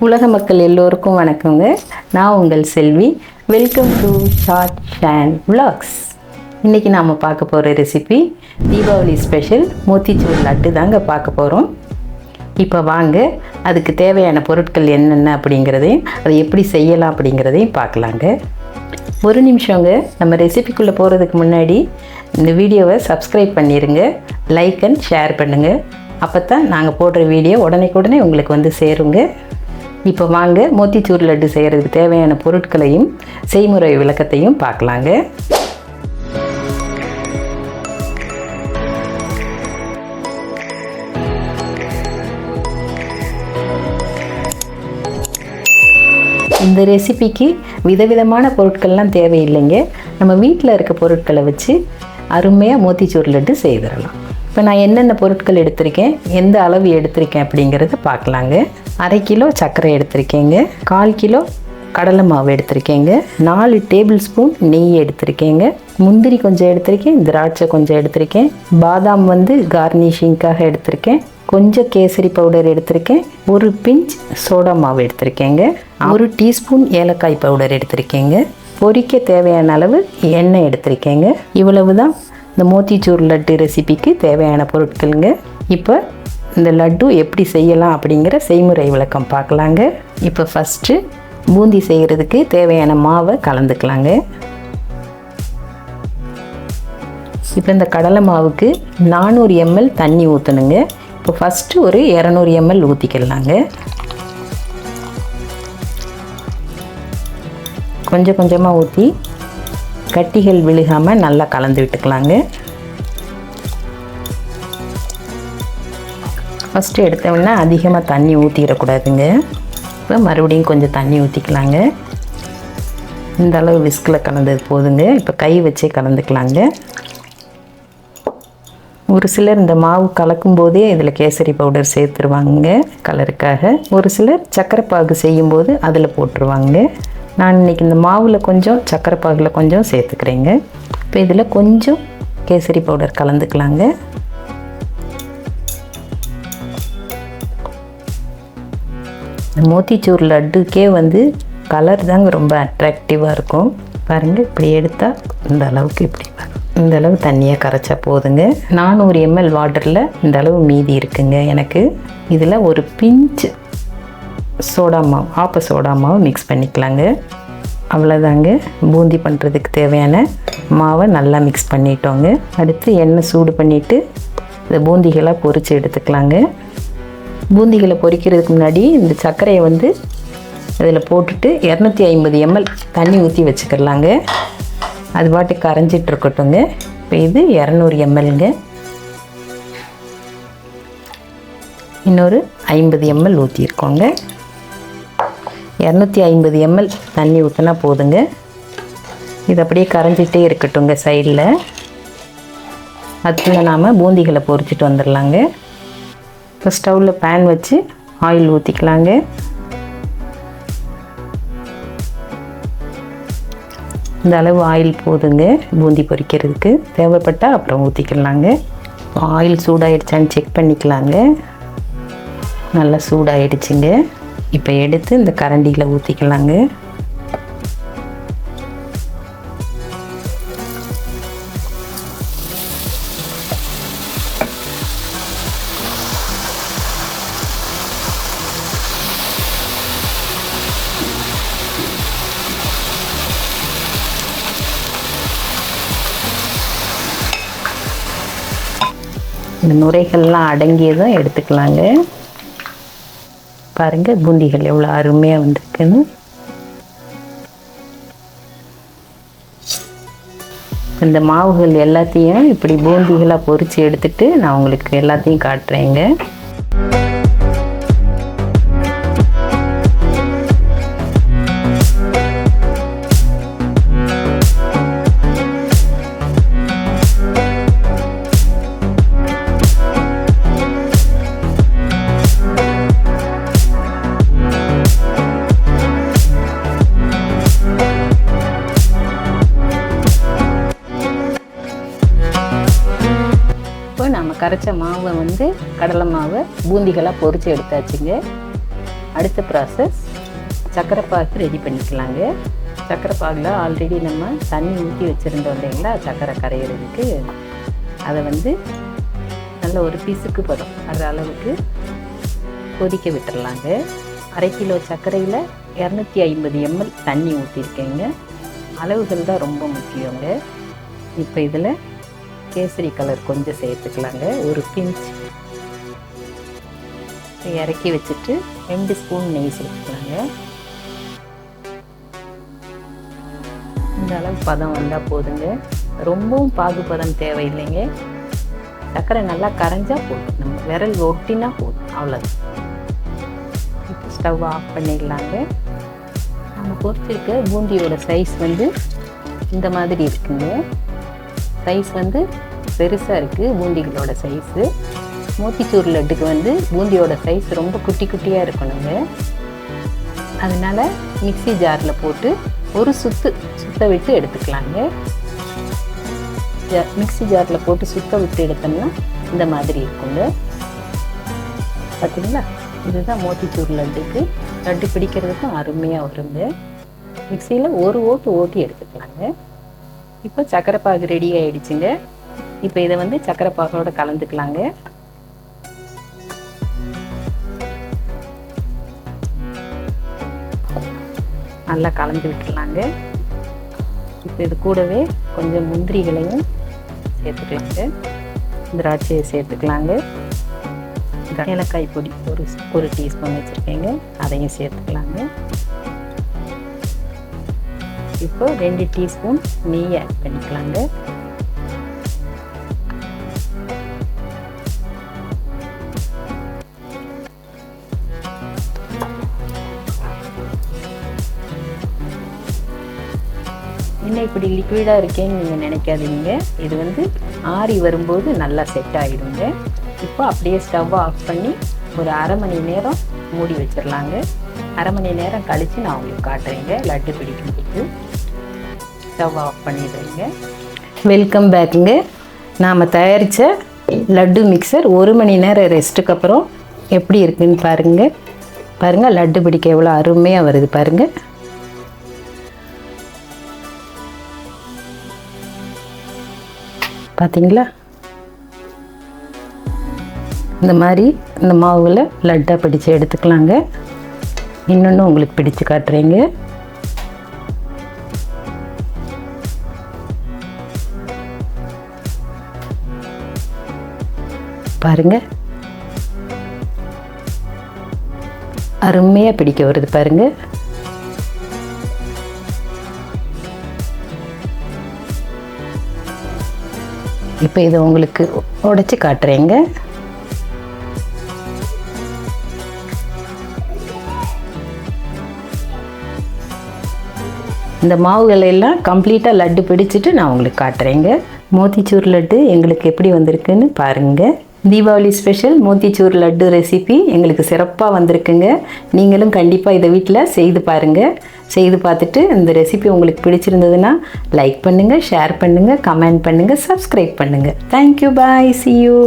உலக மக்கள் எல்லோருக்கும் வணக்கங்க. நான் உங்கள் செல்வி. Welcome to Shaan vlogs. இன்றைக்கி நாம் பார்க்க போகிற ரெசிபி தீபாவளி ஸ்பெஷல் மோத்திச்சூர் லட்டு தாங்க பார்க்க போகிறோம். இப்போ வாங்க அதுக்கு தேவையான பொருட்கள் என்னென்ன அப்படிங்கிறதையும் அதை எப்படி செய்யலாம் அப்படிங்கிறதையும் பார்க்கலாங்க. ஒரு நிமிஷங்க, நம்ம ரெசிபிக்குள்ளே போகிறதுக்கு முன்னாடி இந்த வீடியோவை சப்ஸ்கிரைப் பண்ணிடுங்க, லைக் அண்ட் ஷேர் பண்ணுங்கள். அப்போ தான் நாங்கள் போடுற வீடியோ உடனே உங்களுக்கு வந்து சேருங்க. இப்போ வாங்க மோத்திச்சூர் லட்டு செய்கிறதுக்கு தேவையான பொருட்களையும் செய்முறை விளக்கத்தையும் பார்க்கலாங்க. இந்த ரெசிபிக்கு விதவிதமான பொருட்கள்லாம் தேவையில்லைங்க. நம்ம வீட்டில் இருக்க பொருட்களை வச்சு அருமையாக மோத்திச்சூர் லட்டு செய்திடலாம். இப்போ நான் என்னென்ன பொருட்கள் எடுத்திருக்கேன், எந்த அளவு எடுத்திருக்கேன் அப்படிங்கிறத பார்க்கலாங்க. 1/2 கிலோ சர்க்கரை எடுத்திருக்கேங்க, 1/4 கிலோ கடலை மாவு எடுத்திருக்கேங்க, 4 டேபிள் ஸ்பூன் நெய் எடுத்திருக்கேங்க, முந்திரி கொஞ்சம் எடுத்திருக்கேன், திராட்சை கொஞ்சம் எடுத்திருக்கேன், பாதாம் கார்னிஷிங்காக எடுத்திருக்கேன், கொஞ்சம் கேசரி பவுடர் எடுத்திருக்கேன், 1 பிஞ்ச் சோடா மாவு எடுத்திருக்கேங்க, 1 டீஸ்பூன் ஏலக்காய் பவுடர் எடுத்திருக்கேங்க, பொரிக்க தேவையான அளவு எண்ணெய் எடுத்திருக்கேங்க. இவ்வளவு தான் இந்த மோத்திச்சூர் லட்டு ரெசிபிக்கு தேவையான பொருட்களுங்க. இப்போ இந்த லட்டு எப்படி செய்யலாம் அப்படிங்கிற செய்முறை விளக்கம் பார்க்கலாங்க. இப்போ ஃபஸ்ட்டு பூந்தி செய்கிறதுக்கு தேவையான மாவை கலந்துக்கலாங்க. இப்போ இந்த கடலை மாவுக்கு 400 ml தண்ணி ஊற்றணுங்க. இப்போ ஃபஸ்ட்டு ஒரு 200 ml ஊற்றிக்கலாங்க. கொஞ்சம் கொஞ்சமாக ஊற்றி கட்டிகள் விழுகாமல் நல்லா கலந்து விட்டுக்கலாங்க. ஃபஸ்ட்டு எடுத்தோம்னா அதிகமாக தண்ணி ஊற்றிடக்கூடாதுங்க. இப்போ மறுபடியும் கொஞ்சம் தண்ணி ஊற்றிக்கலாங்க. இந்த அளவு விஸ்கில் கலந்தது போதுங்க. இப்போ கை வச்சே கலந்துக்கலாங்க. ஒரு சிலர் இந்த மாவு கலக்கும் போதே இதில் கேசரி பவுடர் சேர்த்துருவாங்க கலருக்காக. ஒரு சிலர் சர்க்கரை பாகு செய்யும்போது அதில் போட்டுருவாங்க. நான் இன்றைக்கி இந்த மாவில் கொஞ்சம் சர்க்கரை பாகில் கொஞ்சம் சேர்த்துக்கிறேங்க. இப்போ இதில் கொஞ்சம் கேசரி பவுடர் கலந்துக்கலாங்க. மோத்திச்சூர் லட்டுக்கே கலர் தாங்க ரொம்ப அட்ராக்டிவாக இருக்கும். பாருங்கள், இப்படி எடுத்தால் இந்த அளவுக்கு இப்படி இந்த அளவு தண்ணியாக கரைச்சா போதுங்க. 400 ml வாட்டரில் இந்த அளவு மீதி இருக்குங்க எனக்கு. இதில் 1 பிஞ்ச் சோடா மாவு, சோடா மாவு மிக்ஸ் பண்ணிக்கலாங்க. அவ்வளோதாங்க. பூந்தி பண்ணுறதுக்கு தேவையான மாவை நல்லா மிக்ஸ் பண்ணிட்டோங்க. அடுத்து எண்ணெய் சூடு பண்ணிவிட்டு இந்த பூந்திகளை பொரித்து எடுத்துக்கலாங்க. பூந்திகளை பொரிக்கிறதுக்கு முன்னாடி இந்த சர்க்கரையை இதில் போட்டுட்டு 250 ml தண்ணி ஊற்றி வச்சுக்கலாங்க. அது பாட்டுக்கு கரைஞ்சிட்டு இருக்கட்டுங்க. இப்போ இது 200 mlங்க. இன்னொரு 50 ml ஊற்றிருக்கோங்க. 250 ml தண்ணி ஊற்றினா போதுங்க. இது அப்படியே கரைஞ்சிட்டே இருக்கட்டுங்க சைடில். அதுக்குள்ளே நாம் பூந்திகளை பொரிச்சிட்டு வந்துடலாங்க. இப்போ ஸ்டவ்வில் பேன் வச்சு ஆயில் ஊற்றிக்கலாங்க. இந்த அளவு ஆயில் போதுங்க பூந்தி பொரிக்கிறதுக்கு. தேவைப்பட்டால் அப்புறம் ஊற்றிக்கலாங்க. ஆயில் சூடாகிடுச்சான்னு செக் பண்ணிக்கலாங்க. நல்லா சூடாகிடுச்சுங்க. இப்போ எடுத்து இந்த கரண்டியில் ஊற்றிக்கலாங்க. இந்த நுரைகள்லாம் அடங்கியதும் எடுத்துக்கலாங்க. பாருங்கள், பூந்திகள் எவ்வளோ அருமையாக வந்திருக்குன்னு. இந்த மாவுகள் எல்லாத்தையும் இப்படி பூந்திகளாக பொரித்து எடுத்துட்டு நான் உங்களுக்கு எல்லாத்தையும் காட்டுறேங்க. இப்போ நம்ம கரைச்ச மாவை கடலை மாவை பூந்திகளாக பொரித்து எடுத்தாச்சுங்க. அடுத்த ப்ராசஸ் சர்க்கரை பாகு ரெடி பண்ணிக்கலாங்க. சர்க்கரை பாகில் ஆல்ரெடி நம்ம தண்ணி ஊற்றி வச்சுருந்தோம் இல்லைங்களா சர்க்கரை கரையிறதுக்கு. அதை வந்து நல்ல ஒரு பிசுக்கு பதம் வர்ற அளவுக்கு கொதிக்க விட்டுறலாங்க. 1/2 கிலோ சர்க்கரையில் 250 ml தண்ணி ஊற்றிருக்கேங்க. அளவுகள் தான் ரொம்ப முக்கியங்க. இப்போ இதில் கேசரி கலர் கொஞ்சம் சேர்த்துக்கலாங்க, ஒரு பிஞ்ச். இறக்கி வச்சுட்டு 2 ஸ்பூன் நெய் சேர்த்துக்கலாங்க. இந்த அளவு பதம் வந்தால் போதுங்க, ரொம்பவும் பாகு பதம் தேவையில்லைங்க. சர்க்கரை நல்லா கரைஞ்சால் போதும், நம்ம விரல் ஒட்டினா போதும், அவ்வளோதான். இப்போ ஸ்டவ் ஆஃப் பண்ணிடலாங்க. நம்ம பொறுத்திருக்க பூந்தியோட சைஸ் வந்து இந்த மாதிரி இருக்குங்க. சைஸ் வந்து பெருசாக இருக்குது பூந்திகளோட சைஸு. மோத்திச்சூர் லட்டுக்கு வந்து பூந்தியோட சைஸ் ரொம்ப குட்டி குட்டியாக இருக்கணுங்க. அதனால் மிக்ஸி ஜாரில் போட்டு ஒரு சுத்த விட்டு எடுத்துக்கலாங்க. மிக்ஸி ஜாரில் போட்டு சுத்த விட்டு எடுத்தோம்னா இந்த மாதிரி இருக்குங்க. பார்த்தீங்களா, இதுதான் மோத்திச்சூர் லட்டுக்கு. லட்டு பிடிக்கிறதுக்கும் அருமையாக வருங்க. மிக்சியில் ஒரு ஓட்டி எடுத்துக்கலாங்க. இப்போ சர்க்கரை பாகு ரெடி ஆகிடுச்சுங்க. இப்போ இதை வந்து சர்க்கரை பாகோட கலந்துக்கலாங்க. நல்லா கலந்து விட்டுலாங்க. இப்போ இது கூடவே கொஞ்சம் முந்திரிகளையும் சேர்த்துக்கலாங்க, திராட்சையை சேர்த்துக்கலாங்க. ஏலக்காய் பொடி ஒரு டீஸ்பூன் வச்சுருக்கேங்க, அதையும் சேர்த்துக்கலாங்க. இப்போ 2 டீஸ்பூன் நெய் ஆட் பண்ணிக்கலாங்க. என்ன இப்படி லிக்விடாக இருக்கேன்னு நீங்கள் நினைக்காதீங்க. இது வந்து ஆறி வரும்போது நல்லா செட் ஆகிடுங்க. இப்போ அப்படியே ஸ்டவ் ஆஃப் பண்ணி ஒரு 1/2 மணி நேரம் மூடி வச்சிடலாங்க. 1/2 மணி நேரம் கழித்து நான் உங்களுக்கு காட்டுறேங்க லட்டு பிடிக்கும்போது. ஸ்டவ் ஆஃப் பண்ணிடுறேங்க. வெல்கம் பேக்குங்க. நாம் தயாரித்த லட்டு மிக்சர் 1 மணி நேரம் ரெஸ்ட்டுக்கு அப்புறம் எப்படி இருக்குன்னு பாருங்கள். லட்டு பிடிக்க எவ்வளோ அருமையாக வருது பாருங்கள். பார்த்தீங்களா, இந்த மாதிரி இந்த மாவில் லட்டாக பிடிச்சு எடுத்துக்கலாங்க. இன்னொன்று உங்களுக்கு பிடிச்சு காட்டுறேங்க. பாருங்க, அருமையாக பிடிக்க வருது பாருங்க. இப்போ இதை உங்களுக்கு உடைச்சி காட்டுறேங்க. இந்த மாவுகளை எல்லாம் கம்ப்ளீட்டாக லட்டு பிடிச்சிட்டு நான் உங்களுக்கு காட்டுறேங்க. மோத்திச்சூர் லட்டு எங்களுக்கு எப்படி வந்திருக்குன்னு பாருங்கள். தீபாவளி ஸ்பெஷல் மோத்திச்சூர் லட்டு ரெசிபி எங்களுக்கு சிறப்பாக வந்திருக்குங்க. நீங்களும் கண்டிப்பாக இதை வீட்டில் செய்து பாருங்கள். செய்து பார்த்துட்டு இந்த ரெசிபி உங்களுக்கு பிடிச்சிருந்ததுன்னா லைக் பண்ணுங்கள், ஷேர் பண்ணுங்கள், கமெண்ட் பண்ணுங்கள், சப்ஸ்கிரைப் பண்ணுங்கள். Thank you, bye, see you.